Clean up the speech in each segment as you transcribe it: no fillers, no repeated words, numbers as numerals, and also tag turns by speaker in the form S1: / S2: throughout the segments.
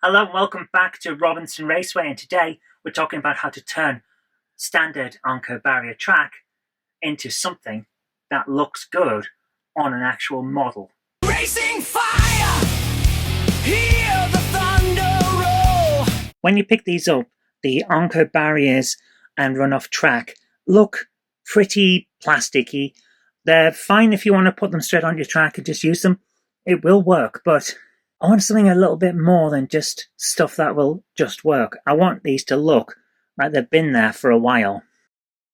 S1: Hello and welcome back to Robinson Raceway, and today we're talking about how to turn standard Onco barrier track into something that looks good on an actual model. Racing fire, hear the thunder roll. When you pick these up, the Onco barriers and runoff track look pretty plasticky. They're fine if you want to put them straight on your track and just use them. It will work, but I want something a little bit more than just stuff that will just work. I want these to look like they've been there for a while.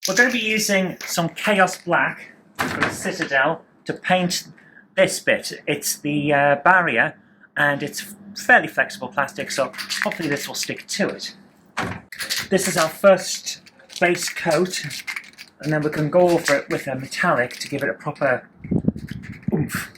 S1: We're going to be using some Chaos Black from Citadel to paint this bit. It's the barrier, and it's fairly flexible plastic, so hopefully this will stick to it. This is our first base coat, and then we can go over it with a metallic to give it a proper oomph.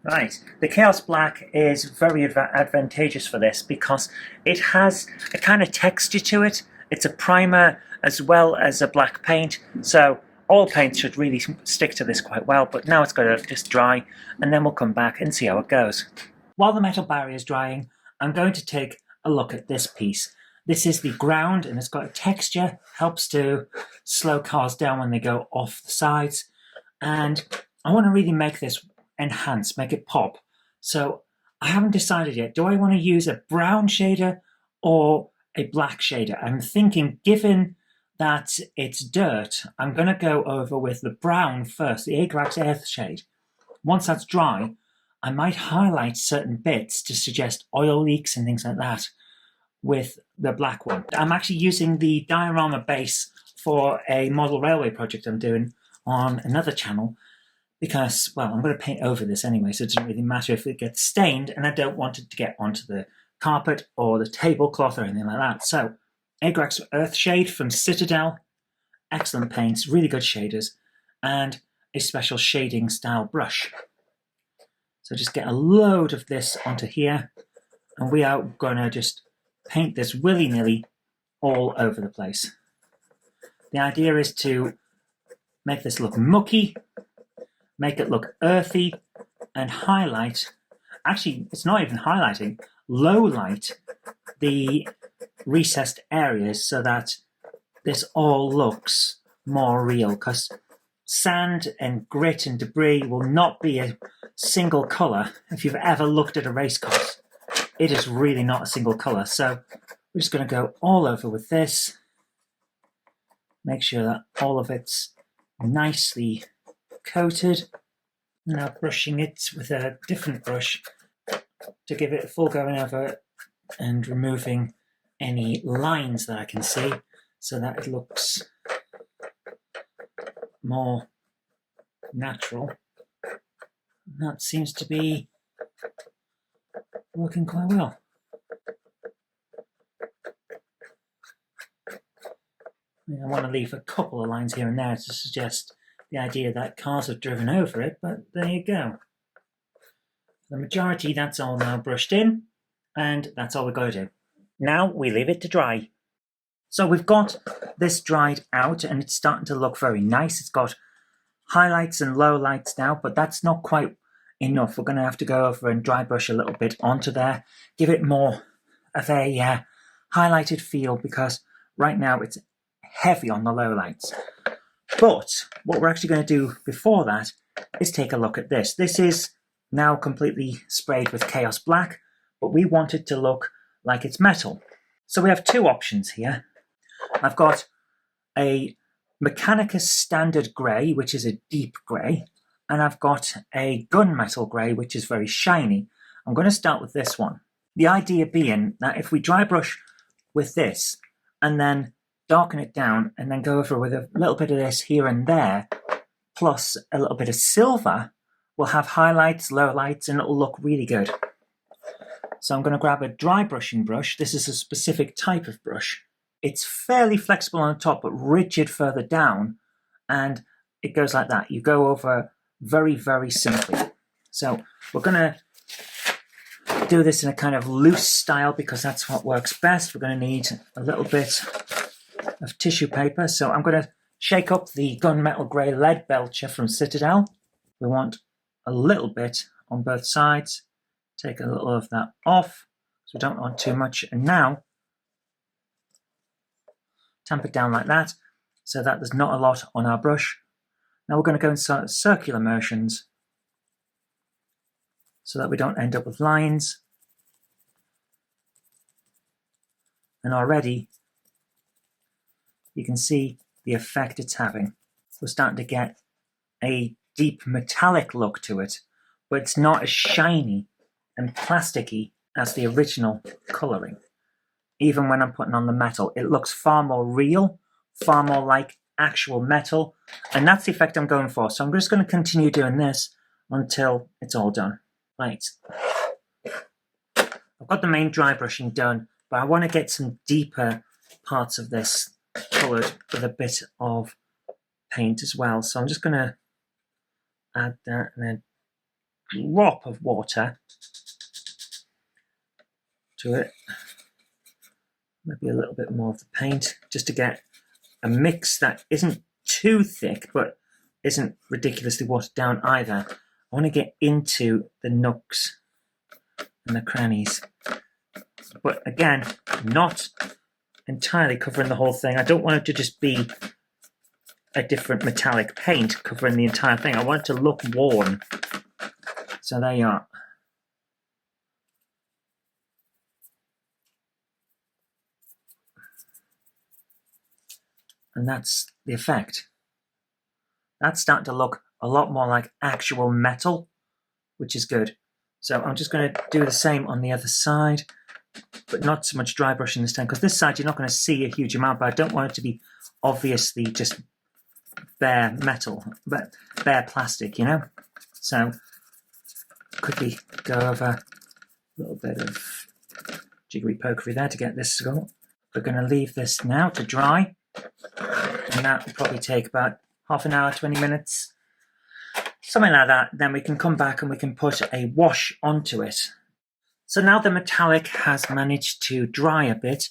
S1: Right, the Chaos Black is very advantageous for this because it has a kind of texture to it. It's a primer as well as a black paint, so all paints should really stick to this quite well, but now it's got to just dry, and then we'll come back and see how it goes. While the metal barrier is drying, I'm going to take a look at this piece. This is the ground, and it's got a texture, helps to slow cars down when they go off the sides, and I want to really make this enhance, make it pop. So I haven't decided yet. Do I want to use a brown shader or a black shader? I'm thinking, given that it's dirt, I'm going to go over with the brown first, the Scalextric Earth shade. Once that's dry, I might highlight certain bits to suggest oil leaks and things like that with the black one. I'm actually using the diorama base for a model railway project I'm doing on another channel, because, well, I'm going to paint over this anyway, so it doesn't really matter if it gets stained, and I don't want it to get onto the carpet or the tablecloth or anything like that. So, Scalextric Earth Shade from Citadel, excellent paints, really good shaders, and a special shading style brush. So just get a load of this onto here, and we are going to just paint this willy-nilly all over the place. The idea is to make this look mucky, make it look earthy, and highlight, actually it's not even highlighting, low light the recessed areas so that this all looks more real, because sand and grit and debris will not be a single colour. If you've ever looked at a race course, it is really not a single colour. So we're just going to go all over with this, make sure that all of it's nicely coated. Now brushing it with a different brush to give it a full going over and removing any lines that I can see so that it looks more natural. That seems to be working quite well. I want to leave a couple of lines here and there to suggest the idea that cars have driven over it, but there you go. The majority, that's all now brushed in, and that's all we've got to do. Now we leave it to dry. So we've got this dried out, and it's starting to look very nice. It's got highlights and lowlights now, but that's not quite enough. We're going to have to go over and dry brush a little bit onto there, give it more of a highlighted feel, because right now it's heavy on the lowlights. But what we're actually going to do before that is take a look at this. This is now completely sprayed with Chaos Black, but we want it to look like it's metal. So we have two options here. I've got a Mechanicus Standard Grey, which is a deep grey, and I've got a Gunmetal Grey, which is very shiny. I'm going to start with this one. The idea being that if we dry brush with this and then darken it down and then go over with a little bit of this here and there, plus a little bit of silver, we'll have highlights, lowlights, and it'll look really good. So I'm going to grab a dry brushing brush. This is a specific type of brush. It's fairly flexible on the top, but rigid further down, and it goes like that. You go over very, very simply. So we're going to do this in a kind of loose style because that's what works best. We're going to need a little bit of tissue paper. So I'm going to shake up the Gunmetal Grey Lead Belcher from Citadel. We want a little bit on both sides. Take a little of that off, so we don't want too much. And now, tamp it down like that, so that there's not a lot on our brush. Now we're going to go in circular motions, so that we don't end up with lines. And already, you can see the effect it's having. We're starting to get a deep metallic look to it, but it's not as shiny and plasticky as the original colouring. Even when I'm putting on the metal, it looks far more real, far more like actual metal, and that's the effect I'm going for. So I'm just going to continue doing this until it's all done. Right, I've got the main dry brushing done, but I want to get some deeper parts of this coloured with a bit of paint as well. So I'm just going to add that and a drop of water to it. Maybe a little bit more of the paint, just to get a mix that isn't too thick, but isn't ridiculously watered down either. I want to get into the nooks and the crannies. But again, not entirely covering the whole thing. I don't want it to just be a different metallic paint covering the entire thing. I want it to look worn. So there you are. And that's the effect. That's starting to look a lot more like actual metal, which is good. So I'm just going to do the same on the other side, but not so much dry brushing this time, because this side you're not going to see a huge amount, but I don't want it to be obviously just bare metal, but bare plastic, you know? So quickly go over a little bit of jiggery pokery there to get this going. We're going to leave this now to dry, and that will probably take about half an hour, 20 minutes, something like that. Then we can come back and we can put a wash onto it. So now the metallic has managed to dry a bit,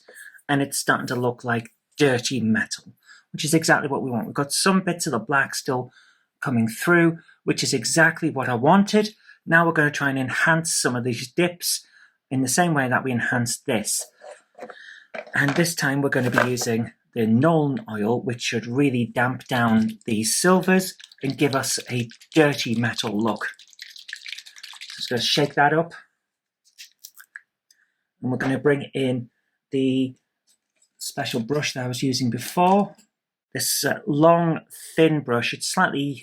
S1: and it's starting to look like dirty metal, which is exactly what we want. We've got some bits of the black still coming through, which is exactly what I wanted. Now we're going to try and enhance some of these dips in the same way that we enhanced this. And this time we're going to be using the Nuln oil, which should really damp down these silvers and give us a dirty metal look. Just going to shake that up. And we're going to bring in the special brush that I was using before. This long, thin brush. It's slightly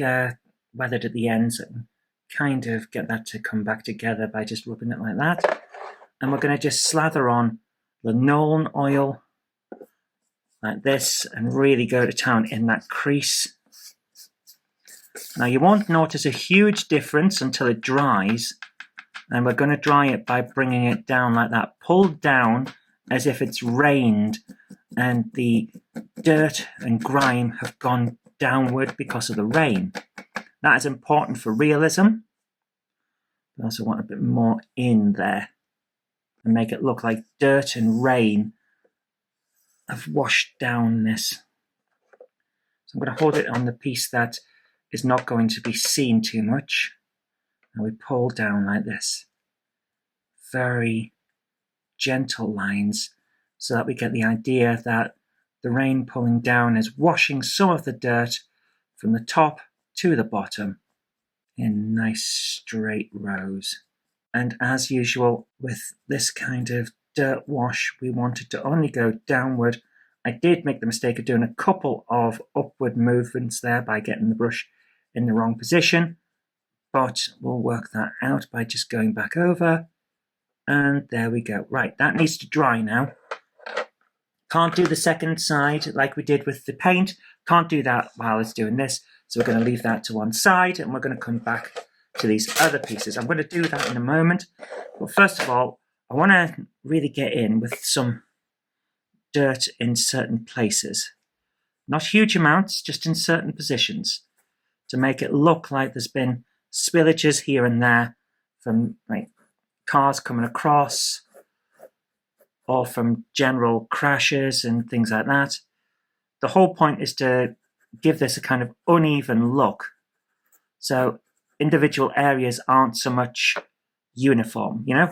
S1: weathered at the ends, and kind of get that to come back together by just rubbing it like that. And we're going to just slather on the Nuln oil like this and really go to town in that crease. Now you won't notice a huge difference until it dries, and we're going to dry it by bringing it down like that, pulled down as if it's rained and the dirt and grime have gone downward because of the rain. That is important for realism. I also want a bit more in there and make it look like dirt and rain have washed down this. So I'm going to hold it on the piece that is not going to be seen too much. And we pull down like this. Very gentle lines, so that we get the idea that the rain pulling down is washing some of the dirt from the top to the bottom in nice straight rows. And as usual with this kind of dirt wash, we wanted to only go downward. I did make the mistake of doing a couple of upward movements there by getting the brush in the wrong position, but we'll work that out by just going back over, and there we go. Right, that needs to dry now. Can't do the second side like we did with the paint. Can't do that while it's doing this, so we're going to leave that to one side, and we're going to come back to these other pieces. I'm going to do that in a moment, but first of all, I want to really get in with some dirt in certain places. Not huge amounts, just in certain positions, to make it look like there's been spillages here and there from like cars coming across or from general crashes and things like that. The whole point is to give this a kind of uneven look. So individual areas aren't so much uniform, you know?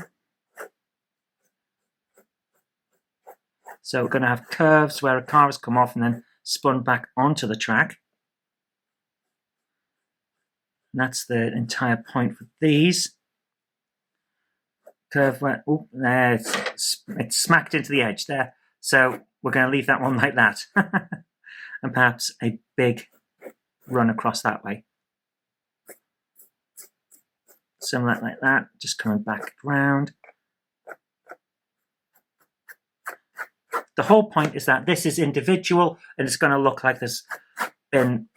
S1: So we're going to have curves where a car has come off and then spun back onto the track. And that's the entire point for these. Curve where, oh, there, it's smacked into the edge there. So we're going to leave that one like that. And perhaps a big run across that way. Similar like that, just coming back round. The whole point is that this is individual and it's going to look like there's been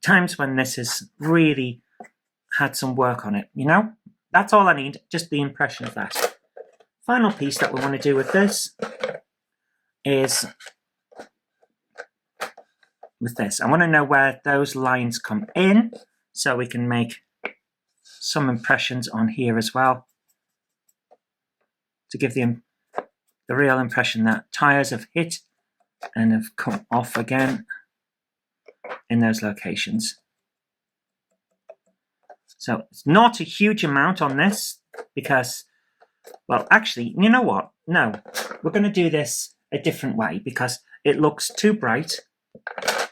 S1: times when this has really had some work on it, you know? That's all I need, just the impression of that. Final piece that we want to do with this is with this. I want to know where those lines come in so we can make some impressions on here as well to give the real impression that tyres have hit and have come off again in those locations. So it's not a huge amount on this because, well, actually, you know what? No, we're going to do this a different way because it looks too bright.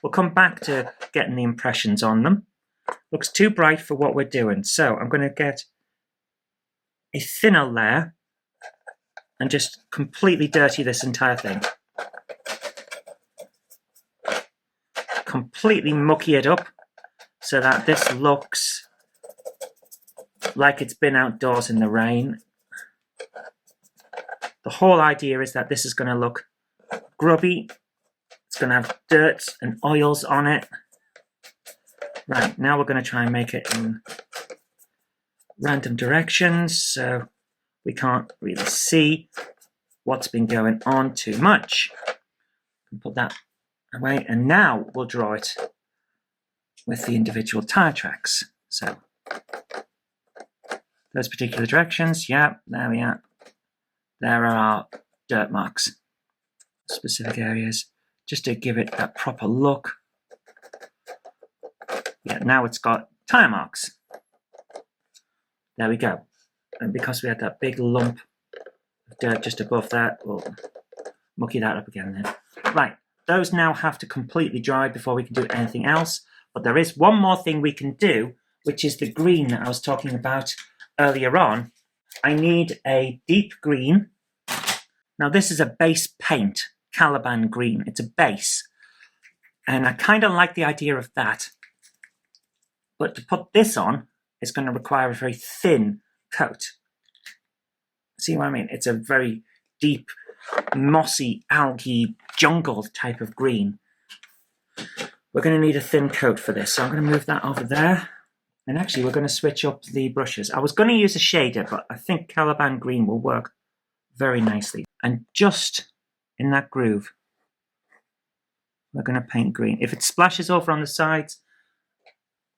S1: We'll come back to getting the impressions on them. Looks too bright for what we're doing. So I'm going to get a thinner layer and just completely dirty this entire thing. Completely mucky it up so that this looks like it's been outdoors in the rain. The whole idea is that this is going to look grubby. It's going to have dirt and oils on it. Right, now we're going to try and make it in random directions so we can't really see what's been going on too much. Put that away, and now we'll draw it with the individual tyre tracks. So those particular directions, yeah, there we are. There are our dirt marks, specific areas, just to give it that proper look. Yeah, now it's got tyre marks. There we go. And because we had that big lump of dirt just above that, we'll mucky that up again then. Right, those now have to completely dry before we can do anything else. But there is one more thing we can do, which is the green that I was talking about earlier on. I need a deep green. Now this is a base paint, Caliban green. It's a base. And I kind of like the idea of that. But to put this on, it's going to require a very thin coat. See what I mean? It's a very deep, mossy, algae, jungle type of green. We're going to need a thin coat for this. So I'm going to move that over there. And actually, we're going to switch up the brushes. I was going to use a shader, but I think Caliban green will work very nicely. And just in that groove, we're going to paint green. If it splashes over on the sides,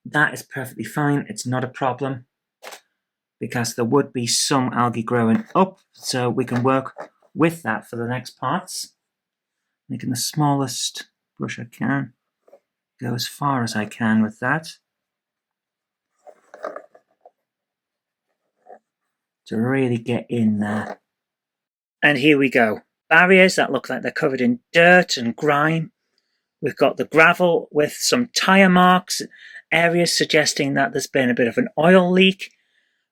S1: that is perfectly fine. It's not a problem because there would be some algae growing up, so we can work with that for the next parts. Making the smallest brush I can. Go as far as I can with that. To really get in there. And here we go. Barriers that look like they're covered in dirt and grime. We've got the gravel with some tyre marks, areas suggesting that there's been a bit of an oil leak,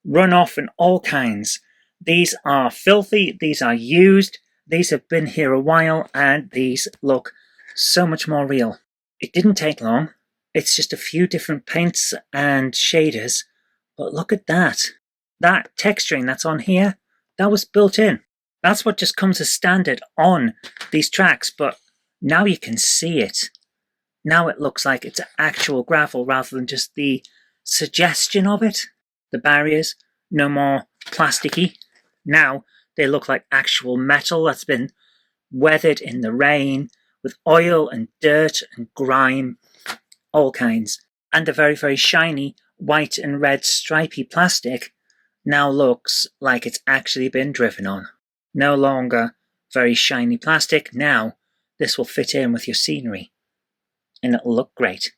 S1: runoff and all kinds. These are filthy, these are used, these have been here a while, and these look so much more real. It didn't take long. It's just a few different paints and shaders, but look at that. That texturing that's on here, that was built in. That's what just comes as standard on these tracks, but now you can see it. Now it looks like it's actual gravel rather than just the suggestion of it. The barriers, no more plasticky. Now they look like actual metal that's been weathered in the rain with oil and dirt and grime, all kinds. And the very, very shiny white and red stripy plastic now looks like it's actually been driven on. No longer very shiny plastic. Now this will fit in with your scenery and it'll look great.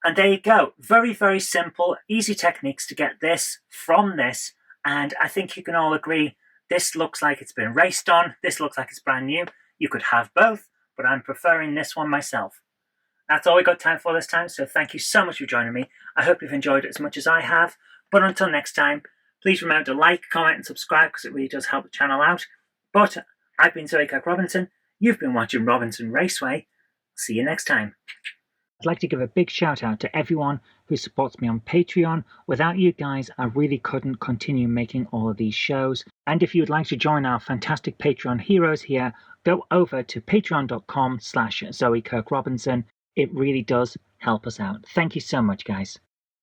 S1: And there you go. Very, very simple, easy techniques to get this from this. And I think you can all agree this looks like it's been raced on. This looks like it's brand new. You could have both, but I'm preferring this one myself. That's all we got time for this time, so thank you so much for joining me. I hope you've enjoyed it as much as I have. But until next time, please remember to like, comment, and subscribe because it really does help the channel out. But I've been Zoe Kirk Robinson. You've been watching Robinson Raceway. See you next time. I'd like to give a big shout out to everyone who supports me on Patreon. Without you guys, I really couldn't continue making all of these shows. And if you'd like to join our fantastic Patreon heroes here, go over to patreon.com/Zoe Kirk Robinson. It really does help us out. Thank you so much, guys.